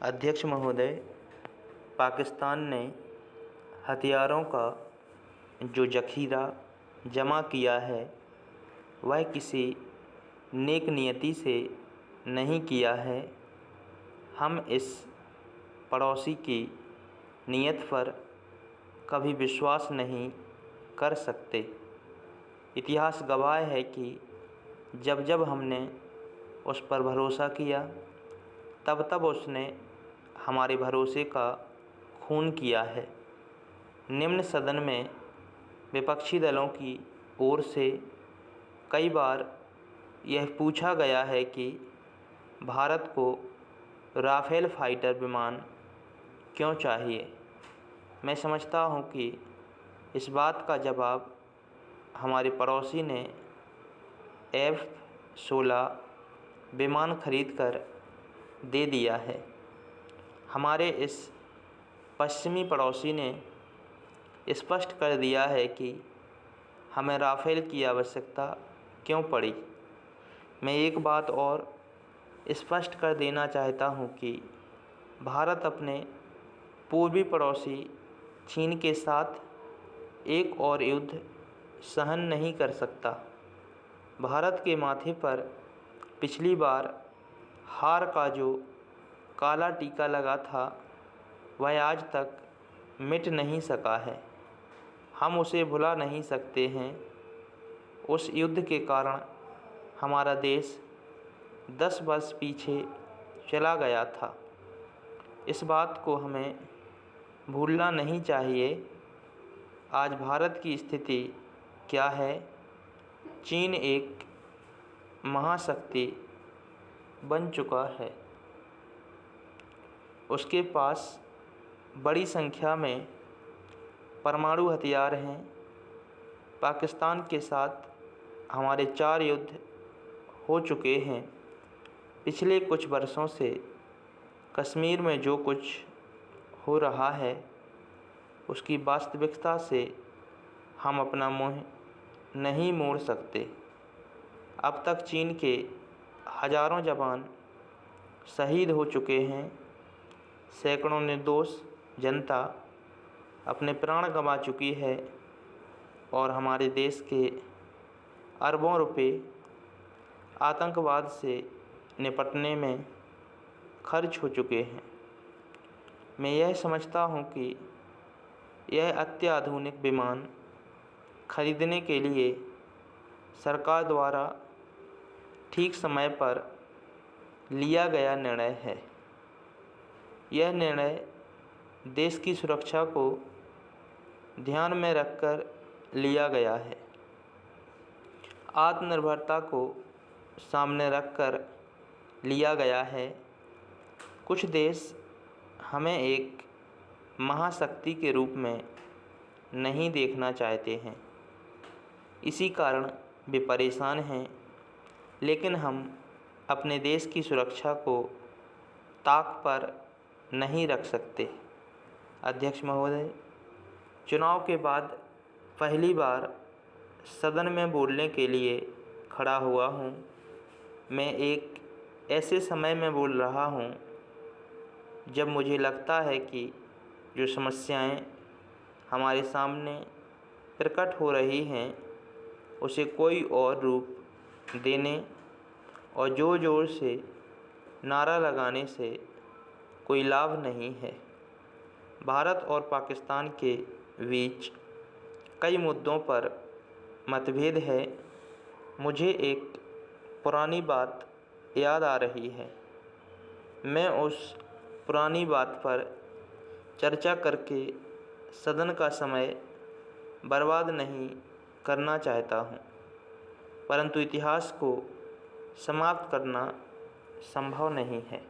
अध्यक्ष महोदय, पाकिस्तान ने हथियारों का जो ज़ख़ीरा जमा किया है वह किसी नेक नियति से नहीं किया है। हम इस पड़ोसी की नीयत पर कभी विश्वास नहीं कर सकते। इतिहास गवाह है कि जब जब हमने उस पर भरोसा किया तब तब उसने हमारे भरोसे का खून किया है। निम्न सदन में विपक्षी दलों की ओर से कई बार यह पूछा गया है कि भारत को राफ़ेल फाइटर विमान क्यों चाहिए। मैं समझता हूं कि इस बात का जवाब हमारे पड़ोसी ने F-16 विमान खरीदकर दे दिया है। हमारे इस पश्चिमी पड़ोसी ने स्पष्ट कर दिया है कि हमें राफ़ेल की आवश्यकता क्यों पड़ी। मैं एक बात और स्पष्ट कर देना चाहता हूं कि भारत अपने पूर्वी पड़ोसी चीन के साथ एक और युद्ध सहन नहीं कर सकता। भारत के माथे पर पिछली बार हार का जो काला टीका लगा था वह आज तक मिट नहीं सका है। हम उसे भुला नहीं सकते हैं। उस युद्ध के कारण हमारा देश 10 वर्ष पीछे चला गया था। इस बात को हमें भूलना नहीं चाहिए। आज भारत की स्थिति क्या है? चीन एक महाशक्ति बन चुका है। उसके पास बड़ी संख्या में परमाणु हथियार हैं। पाकिस्तान के साथ हमारे 4 युद्ध हो चुके हैं। पिछले कुछ वर्षों से कश्मीर में जो कुछ हो रहा है उसकी वास्तविकता से हम अपना मुँह नहीं मोड़ सकते। अब तक चीन के हज़ारों जवान शहीद हो चुके हैं। सैकड़ों निर्दोष जनता अपने प्राण गंवा चुकी है और हमारे देश के अरबों रुपए आतंकवाद से निपटने में खर्च हो चुके हैं। मैं यह समझता हूं कि यह अत्याधुनिक विमान खरीदने के लिए सरकार द्वारा ठीक समय पर लिया गया निर्णय है। यह निर्णय देश की सुरक्षा को ध्यान में रखकर लिया गया है। आत्मनिर्भरता को सामने रखकर लिया गया है। कुछ देश हमें एक महाशक्ति के रूप में नहीं देखना चाहते हैं। इसी कारण वे परेशान हैं। लेकिन हम अपने देश की सुरक्षा को ताक पर नहीं रख सकते। अध्यक्ष महोदय, चुनाव के बाद पहली बार सदन में बोलने के लिए खड़ा हुआ हूँ। मैं एक ऐसे समय में बोल रहा हूँ जब मुझे लगता है कि जो समस्याएं हमारे सामने प्रकट हो रही हैं उसे कोई और रूप देने और ज़ोर ज़ोर से नारा लगाने से कोई लाभ नहीं है। भारत और पाकिस्तान के बीच कई मुद्दों पर मतभेद है। मुझे एक पुरानी बात याद आ रही है। मैं उस पुरानी बात पर चर्चा करके सदन का समय बर्बाद नहीं करना चाहता हूँ, परंतु इतिहास को समाप्त करना संभव नहीं है।